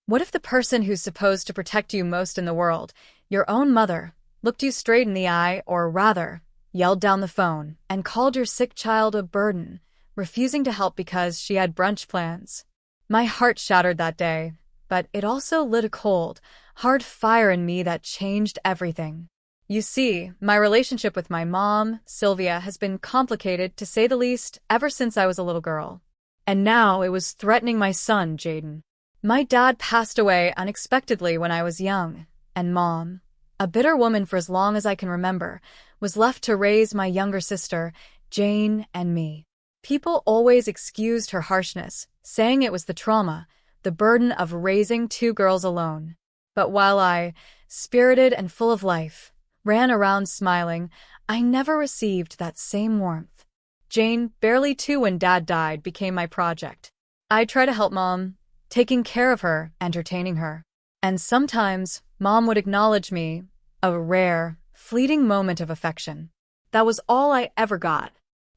What if the person who's supposed to protect you most in the world, your own mother, looked you straight in the eye, or rather, yelled down the phone, and called your sick child a burden, refusing to help because she had brunch plans? My heart shattered that day, but it also lit a cold, hard fire in me that changed everything. You see, my relationship with my mom, Sylvia, has been complicated, to say the least, ever since I was a little girl. And now it was threatening my son, Jaden. My dad passed away unexpectedly when I was young, and Mom, a bitter woman for as long as I can remember, was left to raise my younger sister, Jane, and me. People always excused her harshness, saying it was the trauma, the burden of raising two girls alone. But while I, spirited and full of life, ran around smiling, I never received that same warmth. Jane, barely 2 when Dad died, became my project. I try to help Mom, taking care of her, entertaining her. And sometimes, Mom would acknowledge me, a rare, fleeting moment of affection. That was all I ever got.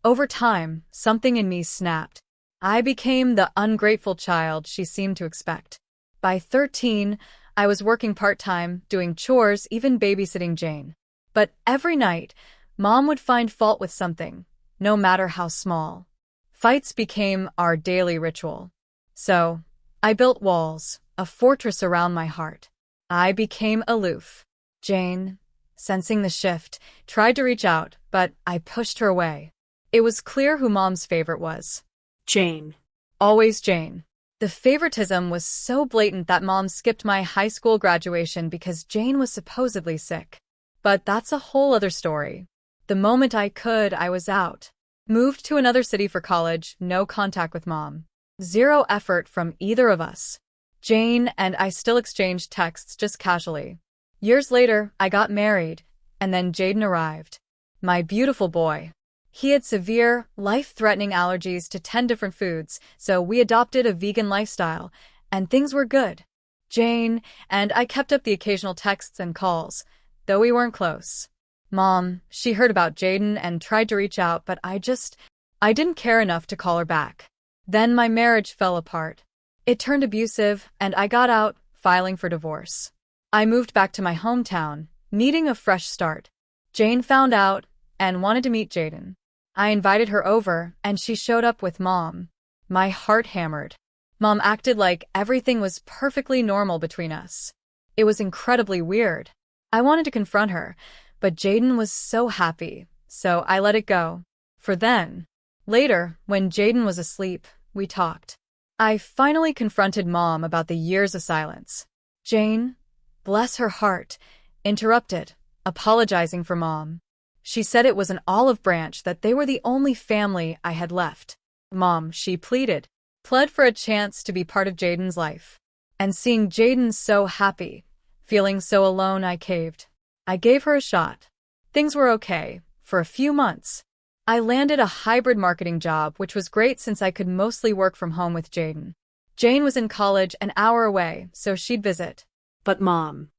Over time, something in me snapped. I became the ungrateful child she seemed to expect. By 13, I was working part-time, doing chores, even babysitting Jane. But every night, Mom would find fault with something, no matter how small. Fights became our daily ritual. So, I built walls, a fortress around my heart. I became aloof. Jane, sensing the shift, tried to reach out, but I pushed her away. It was clear who Mom's favorite was. Jane. Always Jane. The favoritism was so blatant that Mom skipped my high school graduation because Jane was supposedly sick. But that's a whole other story. The moment I could, I was out. Moved to another city for college, no contact with Mom. Zero effort from either of us. Jane and I still exchanged texts just casually. Years later, I got married, and then Jaden arrived. My beautiful boy. He had severe, life-threatening allergies to 10 different foods, so we adopted a vegan lifestyle, and things were good. Jane and I kept up the occasional texts and calls, though we weren't close. Mom, she heard about Jaden and tried to reach out, but I didn't care enough to call her back. Then my marriage fell apart. It turned abusive, and I got out, filing for divorce. I moved back to my hometown, needing a fresh start. Jane found out and wanted to meet Jaden. I invited her over, and she showed up with Mom. My heart hammered. Mom acted like everything was perfectly normal between us. It was incredibly weird. I wanted to confront her, but Jaden was so happy, so I let it go. For then. Later, when Jaden was asleep, we talked. I finally confronted Mom about the years of silence. Jane, bless her heart, interrupted, apologizing for Mom. She said it was an olive branch, that they were the only family I had left. Mom, she pleaded, pled for a chance to be part of Jaden's life. And seeing Jaden so happy, feeling so alone, I caved. I gave her a shot. Things were okay, for a few months. I landed a hybrid marketing job, which was great since I could mostly work from home with Jaden. Jane was in college an hour away, so she'd visit. But Mom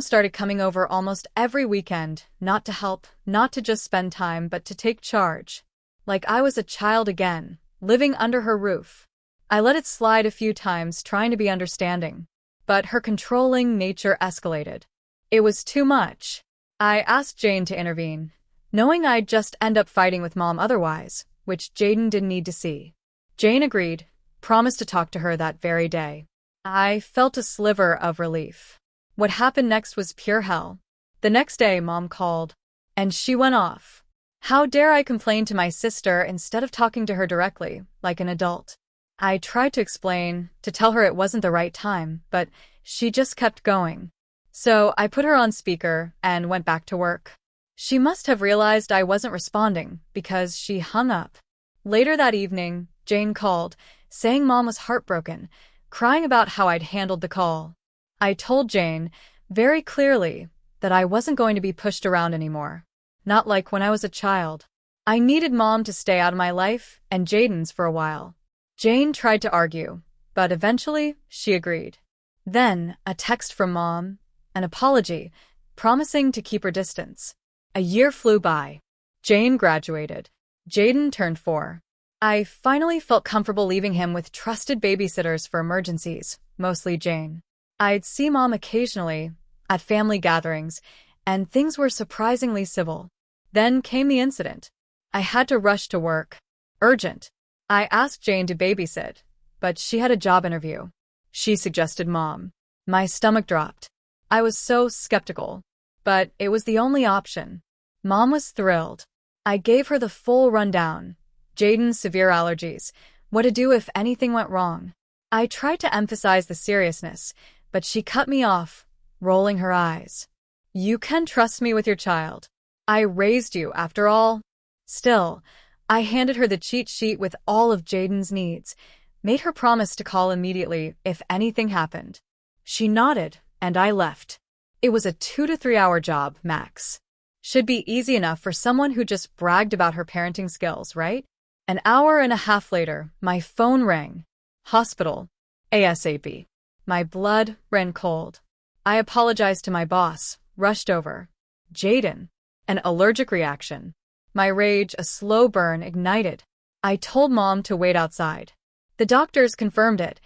started coming over almost every weekend, not to help, not to just spend time, but to take charge. Like I was a child again, living under her roof. I let it slide a few times, trying to be understanding. But her controlling nature escalated. It was too much. I asked Jane to intervene, knowing I'd just end up fighting with Mom otherwise, which Jaden didn't need to see. Jane agreed, promised to talk to her that very day. I felt a sliver of relief. What happened next was pure hell. The next day, Mom called, and she went off. How dare I complain to my sister instead of talking to her directly, like an adult? I tried to explain, to tell her it wasn't the right time, but she just kept going. So I put her on speaker and went back to work. She must have realized I wasn't responding, because she hung up. Later that evening, Jane called, saying Mom was heartbroken, crying about how I'd handled the call. I told Jane, very clearly, that I wasn't going to be pushed around anymore. Not like when I was a child. I needed Mom to stay out of my life, and Jaden's for a while. Jane tried to argue, but eventually, she agreed. Then, a text from Mom, an apology, promising to keep her distance. A year flew by. Jane graduated. Jaden turned 4. I finally felt comfortable leaving him with trusted babysitters for emergencies, mostly Jane. I'd see Mom occasionally, at family gatherings, and things were surprisingly civil. Then came the incident. I had to rush to work. Urgent. I asked Jane to babysit, but she had a job interview. She suggested Mom. My stomach dropped. I was so skeptical, but it was the only option. Mom was thrilled. I gave her the full rundown. Jaden's severe allergies, what to do if anything went wrong. I tried to emphasize the seriousness, but she cut me off, rolling her eyes. You can trust me with your child. I raised you, after all. Still, I handed her the cheat sheet with all of Jaden's needs, made her promise to call immediately if anything happened. She nodded, and I left. It was a 2 to 3 hour job, max. Should be easy enough for someone who just bragged about her parenting skills, right? An hour and a half later, my phone rang. Hospital. ASAP. My blood ran cold. I apologized to my boss, rushed over. Jaden. An allergic reaction. My rage, a slow burn, ignited. I told Mom to wait outside. The doctors confirmed it.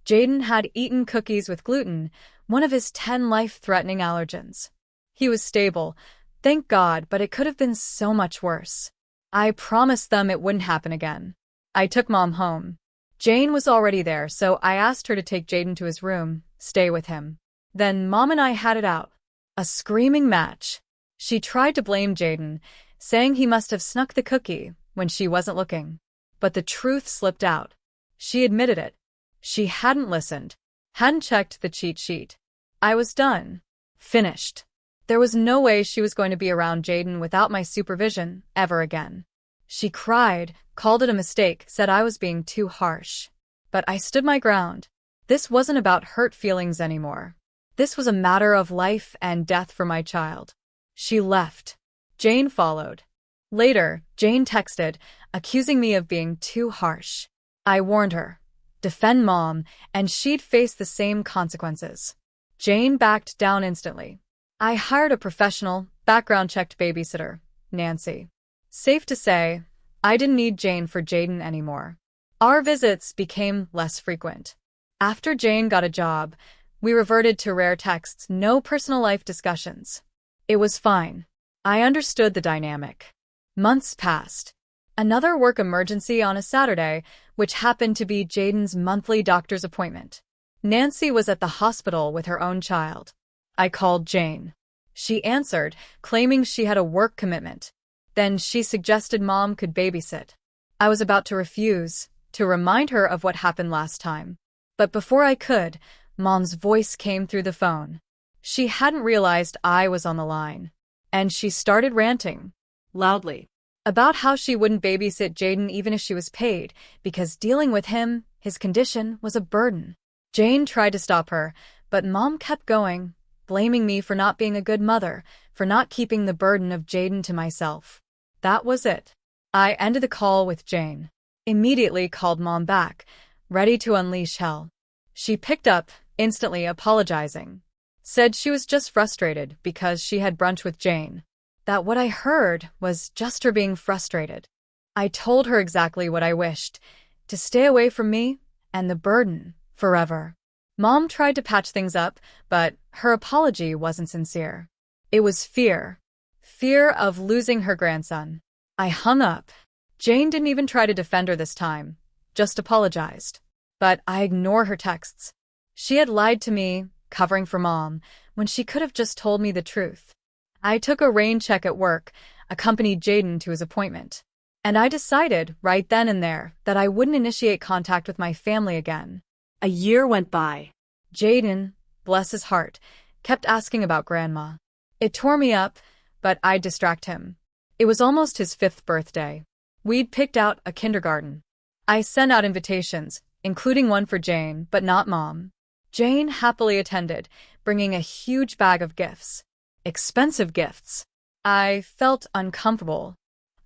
Jaden had eaten cookies with gluten, one of his 10 life-threatening allergens. He was stable, thank God, but it could have been so much worse. I promised them it wouldn't happen again. I took Mom home. Jane was already there, so I asked her to take Jaden to his room, stay with him. Then Mom and I had it out. A screaming match. She tried to blame Jaden, saying he must have snuck the cookie when she wasn't looking. But the truth slipped out. She admitted it. She hadn't listened, hadn't checked the cheat sheet. I was done. Finished. There was no way she was going to be around Jaden without my supervision ever again. She cried, called it a mistake, said I was being too harsh. But I stood my ground. This wasn't about hurt feelings anymore. This was a matter of life and death for my child. She left. Jane followed. Later, Jane texted, accusing me of being too harsh. I warned her. Defend Mom, and she'd face the same consequences. Jane backed down instantly. I hired a professional, background-checked babysitter, Nancy. Safe to say, I didn't need Jane for Jaden anymore. Our visits became less frequent. After Jane got a job, we reverted to rare texts, no personal life discussions. It was fine. I understood the dynamic. Months passed. Another work emergency on a Saturday, which happened to be Jaden's monthly doctor's appointment. Nancy was at the hospital with her own child. I called Jane. She answered, claiming she had a work commitment. Then she suggested Mom could babysit. I was about to refuse, to remind her of what happened last time. But before I could, Mom's voice came through the phone. She hadn't realized I was on the line. And she started ranting, loudly, about how she wouldn't babysit Jaden even if she was paid, because dealing with him, his condition, was a burden. Jane tried to stop her, but Mom kept going, blaming me for not being a good mother, for not keeping the burden of Jaden to myself. That was it. I ended the call with Jane. Immediately called Mom back, ready to unleash hell. She picked up, instantly apologizing. Said she was just frustrated because she had brunch with Jane. That what I heard was just her being frustrated. I told her exactly what I wished, to stay away from me and the burden forever. Mom tried to patch things up, but her apology wasn't sincere. It was fear. Fear of losing her grandson. I hung up. Jane didn't even try to defend her this time, just apologized. But I ignore her texts. She had lied to me, covering for Mom, when she could have just told me the truth. I took a rain check at work, accompanied Jaden to his appointment. And I decided, right then and there, that I wouldn't initiate contact with my family again. A year went by. Jaden, bless his heart, kept asking about Grandma. It tore me up, but I'd distract him. It was almost his 5th birthday. We'd picked out a kindergarten. I sent out invitations, including one for Jane, but not Mom. Jane happily attended, bringing a huge bag of gifts. Expensive gifts. I felt uncomfortable.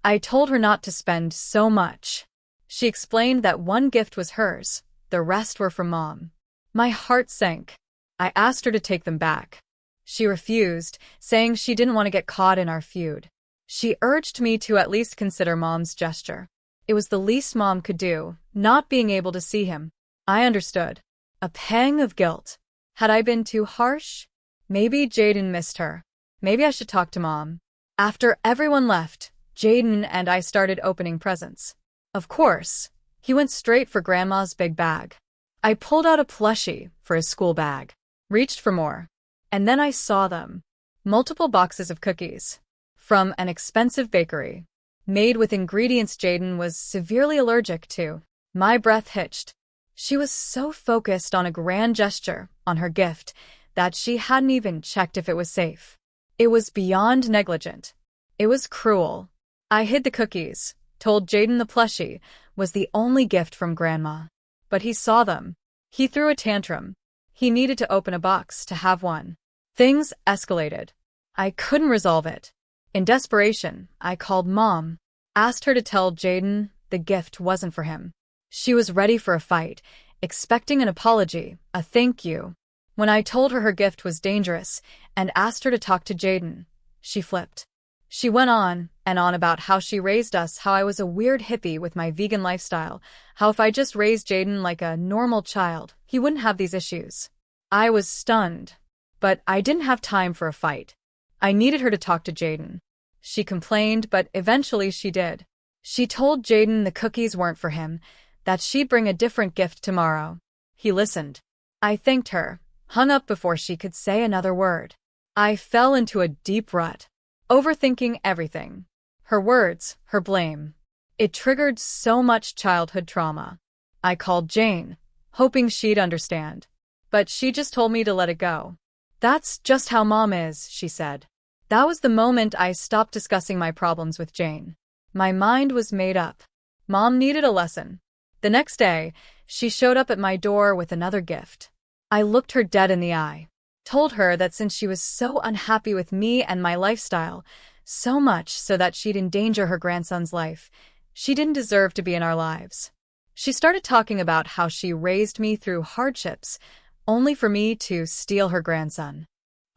I told her not to spend so much. She explained that one gift was hers, the rest were from Mom. My heart sank. I asked her to take them back. She refused, saying she didn't want to get caught in our feud. She urged me to at least consider Mom's gesture. It was the least Mom could do, not being able to see him. I understood. A pang of guilt. Had I been too harsh? Maybe Jaden missed her. Maybe I should talk to Mom. After everyone left, Jaden and I started opening presents. Of course, he went straight for Grandma's big bag. I pulled out a plushie for his school bag, reached for more, and then I saw them. Multiple boxes of cookies. From an expensive bakery. Made with ingredients Jaden was severely allergic to. My breath hitched. She was so focused on a grand gesture, on her gift, that she hadn't even checked if it was safe. It was beyond negligent. It was cruel. I hid the cookies, told Jaden the plushie was the only gift from Grandma. But he saw them. He threw a tantrum. He needed to open a box to have one. Things escalated. I couldn't resolve it. In desperation, I called Mom, asked her to tell Jaden the gift wasn't for him. She was ready for a fight, expecting an apology, a thank you. When I told her gift was dangerous and asked her to talk to Jaden, she flipped. She went on and on about how she raised us, how I was a weird hippie with my vegan lifestyle, how if I just raised Jaden like a normal child, he wouldn't have these issues. I was stunned, but I didn't have time for a fight. I needed her to talk to Jaden. She complained, but eventually she did. She told Jaden the cookies weren't for him, that she'd bring a different gift tomorrow. He listened. I thanked her, hung up before she could say another word. I fell into a deep rut, overthinking everything. Her words, her blame. It triggered so much childhood trauma. I called Jane, hoping she'd understand. But she just told me to let it go. That's just how Mom is, she said. That was the moment I stopped discussing my problems with Jane. My mind was made up. Mom needed a lesson. The next day, she showed up at my door with another gift. I looked her dead in the eye, told her that since she was so unhappy with me and my lifestyle, so much so that she'd endanger her grandson's life, she didn't deserve to be in our lives. She started talking about how she raised me through hardships, only for me to steal her grandson.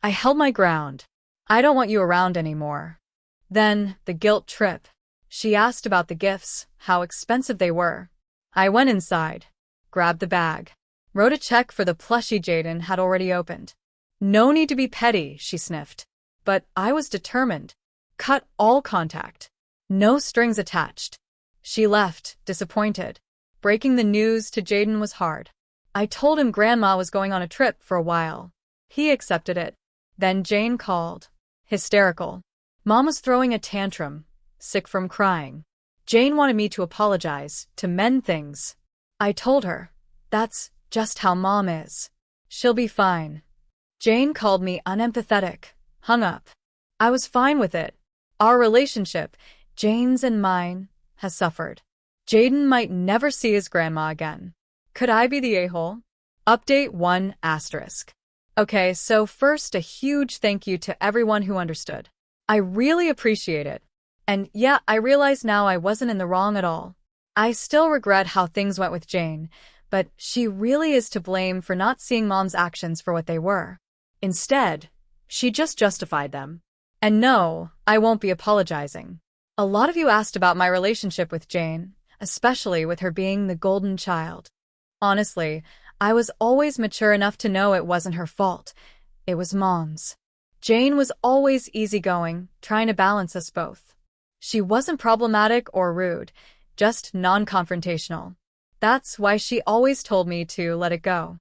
I held my ground. I don't want you around anymore. Then, the guilt trip. She asked about the gifts, how expensive they were. I went inside, grabbed the bag, wrote a check for the plushie Jaden had already opened. No need to be petty, she sniffed. But I was determined. Cut all contact. No strings attached. She left, disappointed. Breaking the news to Jaden was hard. I told him Grandma was going on a trip for a while. He accepted it. Then Jane called. Hysterical. Mom was throwing a tantrum, sick from crying. Jane wanted me to apologize, to mend things. I told her, that's just how Mom is. She'll be fine. Jane called me unempathetic, hung up. I was fine with it. Our relationship, Jane's and mine, has suffered. Jaden might never see his grandma again. Could I be the a-hole? Update 1 asterisk. Okay, so first a huge thank you to everyone who understood. I really appreciate it. And yeah, I realize now I wasn't in the wrong at all. I still regret how things went with Jane, but she really is to blame for not seeing Mom's actions for what they were. Instead, she just justified them. And no, I won't be apologizing. A lot of you asked about my relationship with Jane, especially with her being the golden child. Honestly, I was always mature enough to know it wasn't her fault. It was Mom's. Jane was always easygoing, trying to balance us both. She wasn't problematic or rude, just non-confrontational. That's why she always told me to let it go.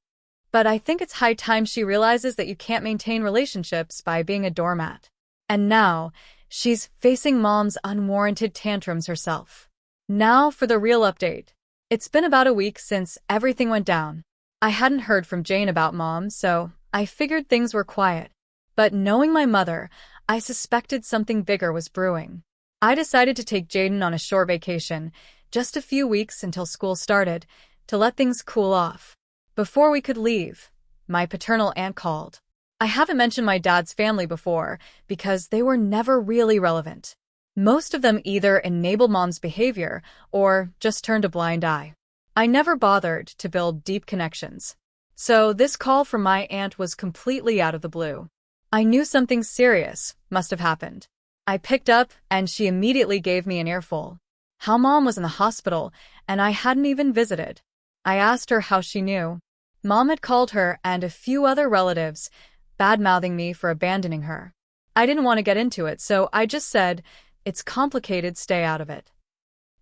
But I think it's high time she realizes that you can't maintain relationships by being a doormat. And now, she's facing Mom's unwarranted tantrums herself. Now for the real update. It's been about a week since everything went down. I hadn't heard from Jane about Mom, so I figured things were quiet. But knowing my mother, I suspected something bigger was brewing. I decided to take Jaden on a short vacation, just a few weeks until school started, to let things cool off. Before we could leave, my paternal aunt called. I haven't mentioned my dad's family before because they were never really relevant. Most of them either enabled Mom's behavior or just turned a blind eye. I never bothered to build deep connections. So this call from my aunt was completely out of the blue. I knew something serious must have happened. I picked up and she immediately gave me an earful. how Mom was in the hospital and I hadn't even visited. I asked her how she knew. Mom had called her and a few other relatives, bad-mouthing me for abandoning her. I didn't want to get into it, so I just said, "It's complicated, stay out of it."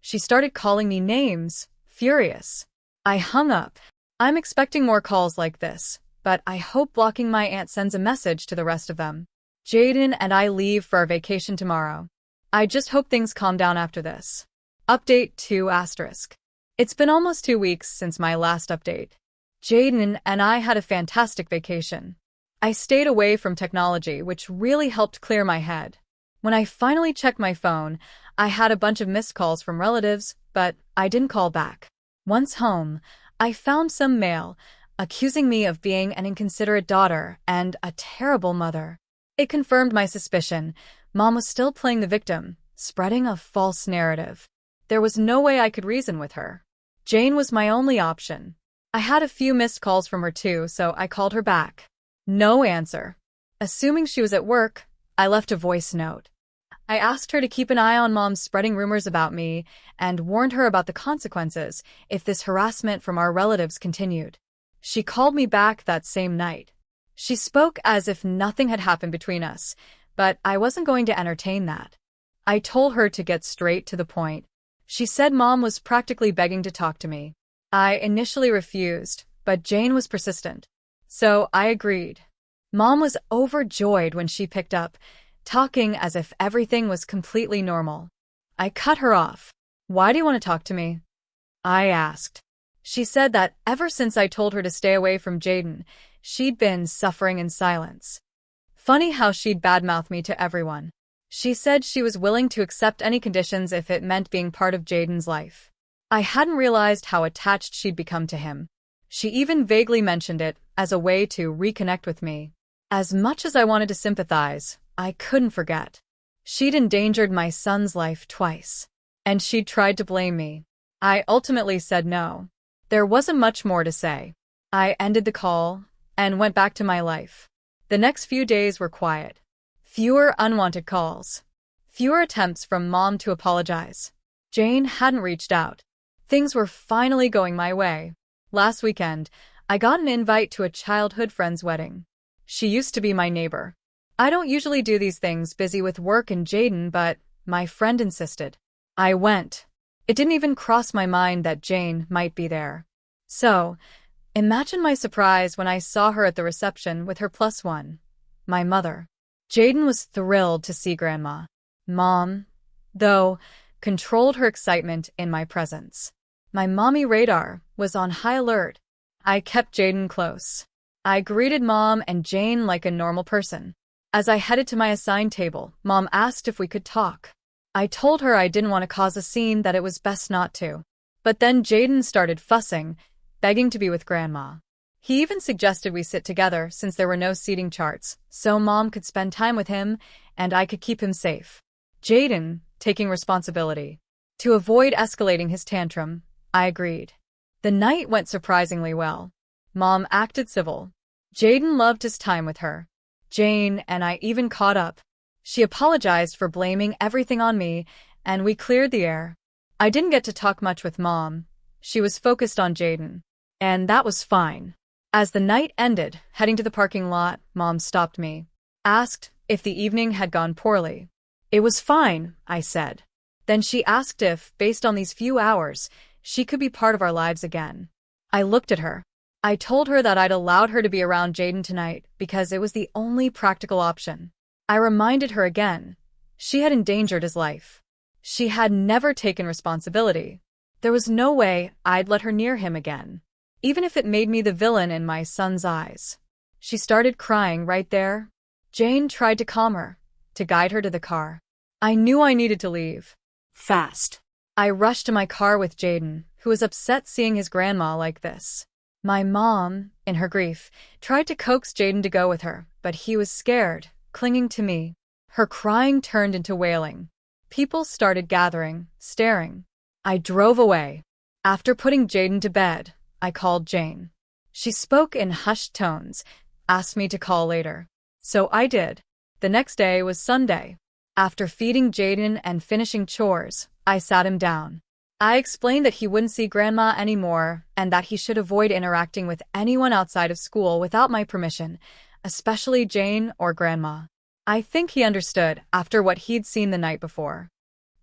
She started calling me names, furious. I hung up. I'm expecting more calls like this, but I hope blocking my aunt sends a message to the rest of them. Jaden and I leave for our vacation tomorrow. I just hope things calm down after this. Update 2 asterisk. It's been almost 2 weeks since my last update. Jaden and I had a fantastic vacation. I stayed away from technology, which really helped clear my head. When I finally checked my phone, I had a bunch of missed calls from relatives, but I didn't call back. Once home, I found some mail accusing me of being an inconsiderate daughter and a terrible mother. It confirmed my suspicion. Mom was still playing the victim, spreading a false narrative. There was no way I could reason with her. Jane was my only option. I had a few missed calls from her too, so I called her back. No answer. Assuming she was at work, I left a voice note. I asked her to keep an eye on Mom spreading rumors about me and warned her about the consequences if this harassment from our relatives continued. She called me back that same night. She spoke as if nothing had happened between us, but I wasn't going to entertain that. I told her to get straight to the point. She said Mom was practically begging to talk to me. I initially refused, but Jane was persistent. So I agreed. Mom was overjoyed when she picked up, talking as if everything was completely normal. I cut her off. "Why do you want to talk to me?" I asked. She said that ever since I told her to stay away from Jaden, she'd been suffering in silence. Funny how she'd badmouth me to everyone. She said she was willing to accept any conditions if it meant being part of Jaden's life. I hadn't realized how attached she'd become to him. She even vaguely mentioned it as a way to reconnect with me. As much as I wanted to sympathize, I couldn't forget. She'd endangered my son's life twice, and she'd tried to blame me. I ultimately said no. There wasn't much more to say. I ended the call and went back to my life. The next few days were quiet. Fewer unwanted calls. Fewer attempts from Mom to apologize. Jane hadn't reached out. Things were finally going my way. Last weekend, I got an invite to a childhood friend's wedding. She used to be my neighbor. I don't usually do these things busy with work and Jaden, but my friend insisted. I went. It didn't even cross my mind that Jane might be there. So, imagine my surprise when I saw her at the reception with her +1, my mother. Jaden was thrilled to see Grandma. Mom, though, controlled her excitement in my presence. My mommy radar was on high alert. I kept Jaden close. I greeted Mom and Jane like a normal person. As I headed to my assigned table, Mom asked if we could talk. I told her I didn't want to cause a scene, that it was best not to. But then Jaden started fussing, begging to be with Grandma. He even suggested we sit together since there were no seating charts, so Mom could spend time with him and I could keep him safe. Jaden, taking responsibility. To avoid escalating his tantrum, I agreed. The night went surprisingly well. Mom acted civil. Jaden loved his time with her. Jane and I even caught up. She apologized for blaming everything on me, and we cleared the air. I didn't get to talk much with Mom. She was focused on Jaden. And that was fine. As the night ended, heading to the parking lot, Mom stopped me. Asked if the evening had gone poorly. It was fine, I said. Then she asked if, based on these few hours, she could be part of our lives again. I looked at her. I told her that I'd allowed her to be around Jaden tonight because it was the only practical option. I reminded her again. She had endangered his life. She had never taken responsibility. There was no way I'd let her near him again, even if it made me the villain in my son's eyes. She started crying right there. Jane tried to calm her, to guide her to the car. I knew I needed to leave. Fast. I rushed to my car with Jaden, who was upset seeing his grandma like this. My mom, in her grief, tried to coax Jaden to go with her, but he was scared, clinging to me. Her crying turned into wailing. People started gathering, staring. I drove away. After putting Jaden to bed, I called Jane. She spoke in hushed tones, asked me to call later. So I did. The next day was Sunday. After feeding Jaden and finishing chores, I sat him down. I explained that he wouldn't see Grandma anymore and that he should avoid interacting with anyone outside of school without my permission, especially Jane or Grandma. I think he understood after what he'd seen the night before.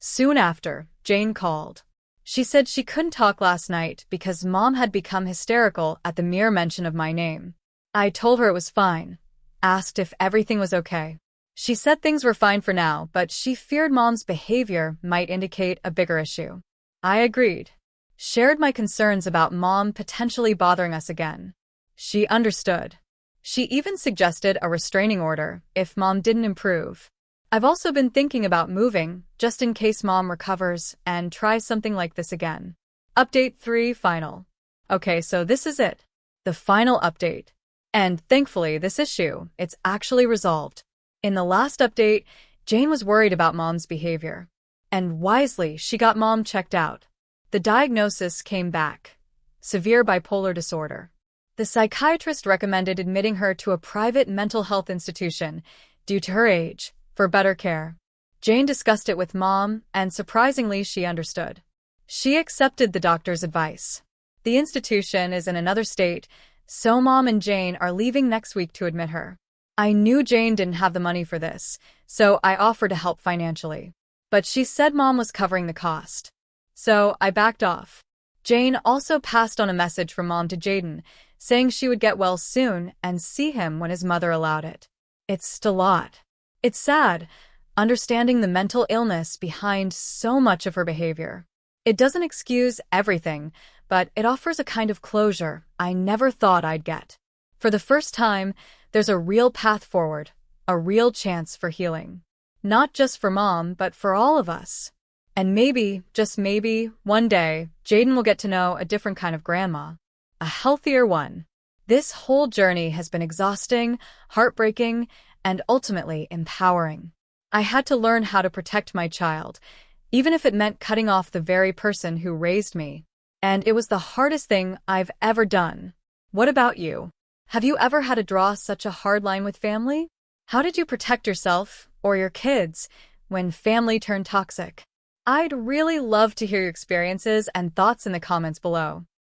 Soon after, Jane called. She said she couldn't talk last night because Mom had become hysterical at the mere mention of my name. I told her it was fine, asked if everything was okay. She said things were fine for now, but she feared Mom's behavior might indicate a bigger issue. I agreed. Shared my concerns about Mom potentially bothering us again. She understood. She even suggested a restraining order if Mom didn't improve. I've also been thinking about moving, just in case Mom recovers and tries something like this again. Update 3 final. Okay, so this is it. The final update. And thankfully, this issue, it's actually resolved. In the last update, Jane was worried about Mom's behavior. And wisely, she got Mom checked out. The diagnosis came back. Severe bipolar disorder. The psychiatrist recommended admitting her to a private mental health institution due to her age, for better care. Jane discussed it with Mom, and surprisingly, she understood. She accepted the doctor's advice. The institution is in another state, so Mom and Jane are leaving next week to admit her. I knew Jane didn't have the money for this, so I offered to help financially. But she said Mom was covering the cost. So I backed off. Jane also passed on a message from Mom to Jaden, saying she would get well soon and see him when his mother allowed it. It's a lot. It's sad, understanding the mental illness behind so much of her behavior. It doesn't excuse everything, but it offers a kind of closure I never thought I'd get. For the first time, there's a real path forward, a real chance for healing. Not just for Mom, but for all of us. And maybe, just maybe, one day, Jaden will get to know a different kind of grandma. A healthier one. This whole journey has been exhausting, heartbreaking, and ultimately empowering. I had to learn how to protect my child, even if it meant cutting off the very person who raised me. And it was the hardest thing I've ever done. What about you? Have you ever had to draw such a hard line with family? How did you protect yourself, or your kids, when family turned toxic? I'd really love to hear your experiences and thoughts in the comments below.